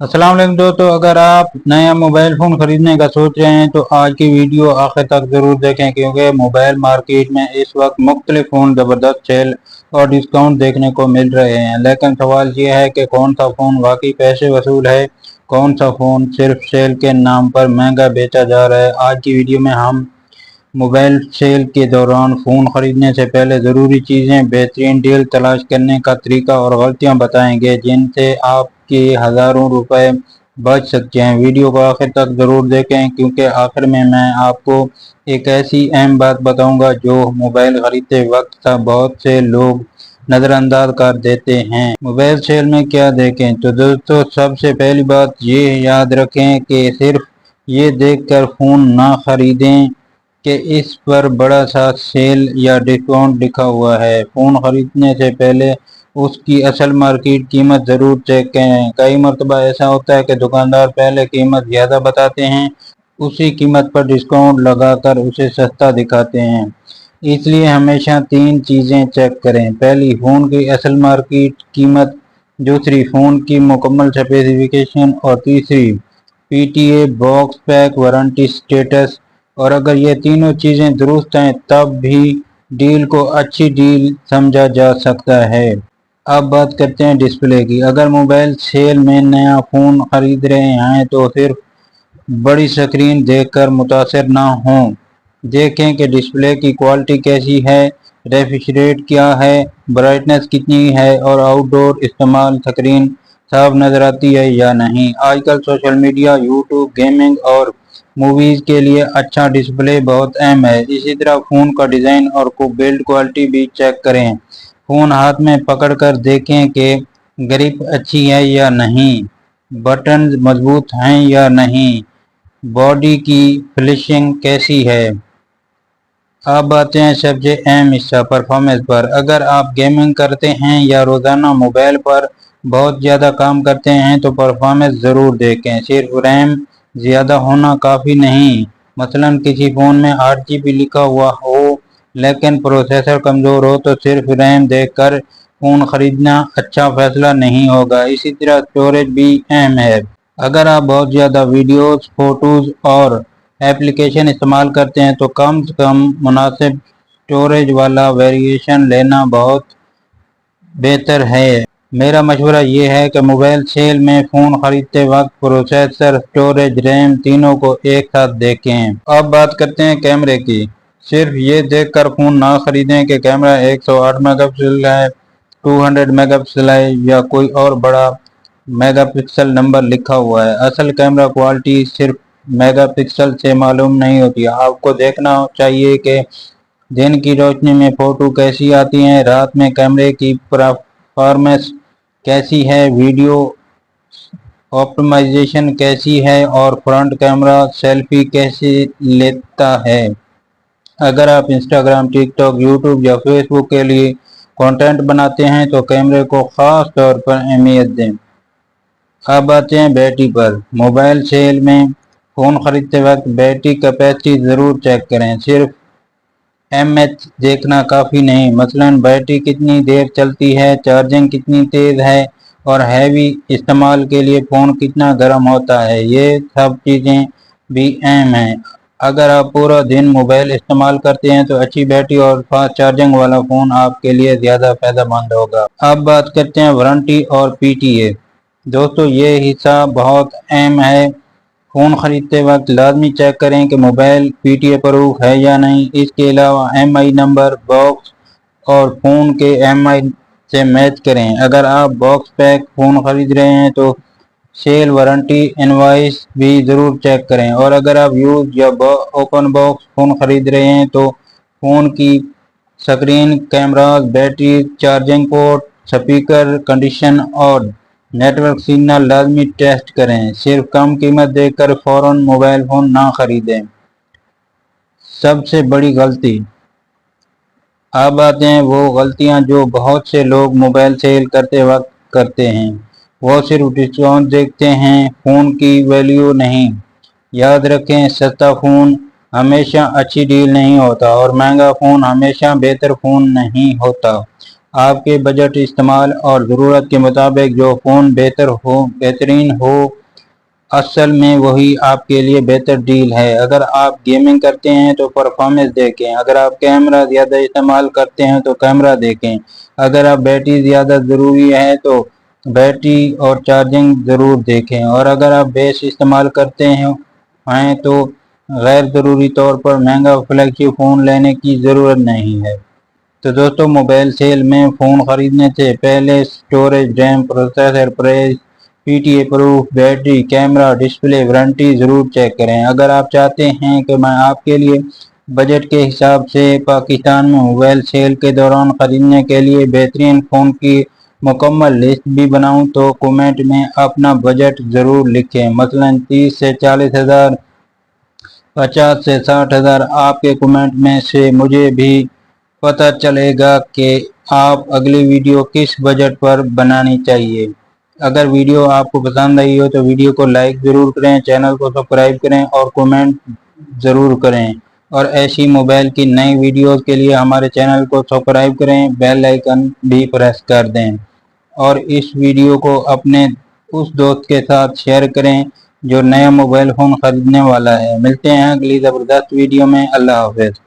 अस्सलाम वालेकुम दोस्तों, अगर आप नया मोबाइल फ़ोन ख़रीदने का सोच रहे हैं तो आज की वीडियो आखिर तक ज़रूर देखें, क्योंकि मोबाइल मार्केट में इस वक्त मुख्तलिफ फ़ोन ज़बरदस्त सेल और डिस्काउंट देखने को मिल रहे हैं। लेकिन सवाल ये है कि कौन सा फ़ोन वाकई पैसे वसूल है, कौन सा फ़ोन सिर्फ सेल के नाम पर महंगा बेचा जा रहा है। आज की वीडियो में हम मोबाइल सेल के दौरान फ़ोन ख़रीदने से पहले ज़रूरी चीज़ें, बेहतरीन डील तलाश करने का तरीका और गलतियां बताएंगे जिनसे आपके हज़ारों रुपए बच सकते हैं। वीडियो को आखिर तक ज़रूर देखें, क्योंकि आखिर में मैं आपको एक ऐसी अहम बात बताऊंगा जो मोबाइल ख़रीदते वक्त बहुत से लोग नज़रअंदाज कर देते हैं। मोबाइल सेल में क्या देखें, तो दोस्तों सबसे पहली बात ये याद रखें कि सिर्फ ये देखकर फ़ोन ना ख़रीदें कि इस पर बड़ा सा सेल या डिस्काउंट लिखा हुआ है। फ़ोन ख़रीदने से पहले उसकी असल मार्केट कीमत ज़रूर चेक करें। कई मरतबा ऐसा होता है कि दुकानदार पहले कीमत ज़्यादा बताते हैं, उसी कीमत पर डिस्काउंट लगाकर उसे सस्ता दिखाते हैं। इसलिए हमेशा तीन चीज़ें चेक करें: पहली, फ़ोन की असल मार्केट कीमत; दूसरी, फ़ोन की मुकम्मल स्पेसिफिकेशन; और तीसरी, PTA, box pack, warranty status. और अगर ये तीनों चीज़ें दुरुस्त हैं तब भी डील को अच्छी डील समझा जा सकता है। अब बात करते हैं डिस्प्ले की। अगर मोबाइल सेल में नया फ़ोन ख़रीद रहे हैं तो सिर्फ बड़ी स्क्रीन देखकर मुतासिर ना हों। देखें कि डिस्प्ले की क्वालिटी कैसी है, रिफ्रेश रेट क्या है, ब्राइटनेस कितनी है और आउटडोर इस्तेमाल स्क्रीन साफ नज़र आती है या नहीं। आजकल सोशल मीडिया, यूट्यूब, गेमिंग और मूवीज़ के लिए अच्छा डिस्प्ले बहुत अहम है। इसी तरह फ़ोन का डिज़ाइन और बिल्ड क्वालिटी भी चेक करें। फ़ोन हाथ में पकड़कर देखें कि ग्रिप अच्छी है या नहीं, बटन मजबूत हैं या नहीं, बॉडी की फिनिशिंग कैसी है। अब आते हैं सबसे अहम हिस्सा, परफॉर्मेंस पर। अगर आप गेमिंग करते हैं या रोज़ाना मोबाइल पर बहुत ज़्यादा काम करते हैं तो परफॉर्मेंस ज़रूर देखें। सिर्फ रैम ज़्यादा होना काफ़ी नहीं। मसलन किसी फ़ोन में 8 GB लिखा हुआ हो लेकिन प्रोसेसर कमज़ोर हो तो सिर्फ रैम देखकर फ़ोन ख़रीदना अच्छा फ़ैसला नहीं होगा। इसी तरह स्टोरेज भी अहम है। अगर आप बहुत ज़्यादा वीडियोज़, फ़ोटोज़ और एप्लीकेशन इस्तेमाल करते हैं तो कम से कम मुनासिब स्टोरेज वाला वेरिएशन लेना बहुत बेहतर है। मेरा मशवरा ये है कि मोबाइल सेल में फ़ोन ख़रीदते वक्त प्रोसेसर, स्टोरेज, रैम तीनों को एक साथ देखें। अब बात करते हैं कैमरे की। सिर्फ ये देखकर फ़ोन ना ख़रीदें कि कैमरा 108 मेगापिक्सल है, 200 मेगापिक्सल है या कोई और बड़ा मेगापिक्सल नंबर लिखा हुआ है। असल कैमरा क्वालिटी सिर्फ मेगापिक्सल से मालूम नहीं होती। आपको देखना चाहिए कि दिन की रोशनी में फ़ोटो कैसी आती हैं, रात में कैमरे की परफॉर्मेंस कैसी है, वीडियो ऑप्टिमाइजेशन कैसी है और फ्रंट कैमरा सेल्फी कैसे लेता है। अगर आप इंस्टाग्राम, टिकटॉक, यूट्यूब या फेसबुक के लिए कंटेंट बनाते हैं तो कैमरे को ख़ास तौर पर अहमियत दें। अब आते हैं बैटरी पर। मोबाइल सेल में फ़ोन ख़रीदते वक्त बैटरी कैपेसिटी ज़रूर चेक करें। सिर्फ एमएच देखना काफ़ी नहीं, मसलन बैटरी कितनी देर चलती है, चार्जिंग कितनी तेज़ है और हैवी इस्तेमाल के लिए फ़ोन कितना गर्म होता है, ये सब चीज़ें भी अहम हैं। अगर आप पूरा दिन मोबाइल इस्तेमाल करते हैं तो अच्छी बैटरी और फास्ट चार्जिंग वाला फ़ोन आपके लिए ज़्यादा फ़ायदेमंद होगा। अब बात करते हैं वारंटी और पीटीए। दोस्तों ये हिस्सा बहुत अहम है। फ़ोन ख़रीदते वक्त लाजमी चेक करें कि मोबाइल पीटीए प्रूफ है या नहीं। इसके अलावा एमआई नंबर, बॉक्स और फ़ोन के एमआई से मैच करें। अगर आप बॉक्स पैक फ़ोन ख़रीद रहे हैं तो सेल, वारंटी, इनवॉइस भी ज़रूर चेक करें। और अगर आप यूज़ या ओपन बॉक्स फ़ोन ख़रीद रहे हैं तो फ़ोन की screen, cameras, battery, charging port, speaker condition और नेटवर्क सिग्नल लाजमी टेस्ट करें। सिर्फ कम कीमत देखकर फ़ौरन मोबाइल फ़ोन ना ख़रीदें। सबसे बड़ी गलती। अब आते हैं वो गलतियां जो बहुत से लोग मोबाइल सेल करते वक्त करते हैं। वो सिर्फ डिस्काउंट देखते हैं, फ़ोन की वैल्यू नहीं। याद रखें, सस्ता फ़ोन हमेशा अच्छी डील नहीं होता और महंगा फ़ोन हमेशा बेहतर फ़ोन नहीं होता। آپ کے بجٹ استعمال اور ضرورت کے مطابق جو فون بہترین ہو اصل میں وہی آپ کے لیے بہتر ڈیل ہے۔ اگر آپ گیمنگ کرتے ہیں تو پرفارمنس دیکھیں، اگر آپ کیمرہ زیادہ استعمال کرتے ہیں تو کیمرہ دیکھیں، اگر آپ بیٹری زیادہ ضروری ہے تو بیٹری اور چارجنگ ضرور دیکھیں، اور اگر آپ بیس استعمال کرتے ہیں تو غیر ضروری طور پر مہنگا فلیگشپ فون لینے کی ضرورت نہیں ہے۔ تو دوستو، موبائل سیل میں فون خریدنے سے پہلے storage, RAM, processor, price, PTA proof, battery, camera, display, warranty ضرور چیک کریں۔ اگر آپ چاہتے ہیں کہ میں آپ کے لیے بجٹ کے حساب سے پاکستان میں موبائل سیل کے دوران خریدنے کے لیے بہترین فون کی مکمل لسٹ بھی بناؤں تو کومنٹ میں اپنا بجٹ ضرور لکھیں، مثلا 30 سے 40 ہزار، 50 سے 60 ہزار۔ آپ کے کومنٹ میں سے مجھے بھی پتہ چلے گا کہ آپ اگلی ویڈیو کس بجٹ پر بنانی چاہیے۔ اگر ویڈیو آپ کو پسند آئی ہو تو ویڈیو کو لائک ضرور کریں، چینل کو سبسکرائب کریں اور کومنٹ ضرور کریں، اور ایسی موبائل کی نئی ویڈیوز کے لیے ہمارے چینل کو سبسکرائب کریں، بیل آئیکن بھی پریس کر دیں، اور اس ویڈیو کو اپنے اس دوست کے ساتھ شیئر کریں جو نیا موبائل فون خریدنے والا ہے۔ ملتے ہیں اگلی زبردست ویڈیو میں۔ اللہ حافظ۔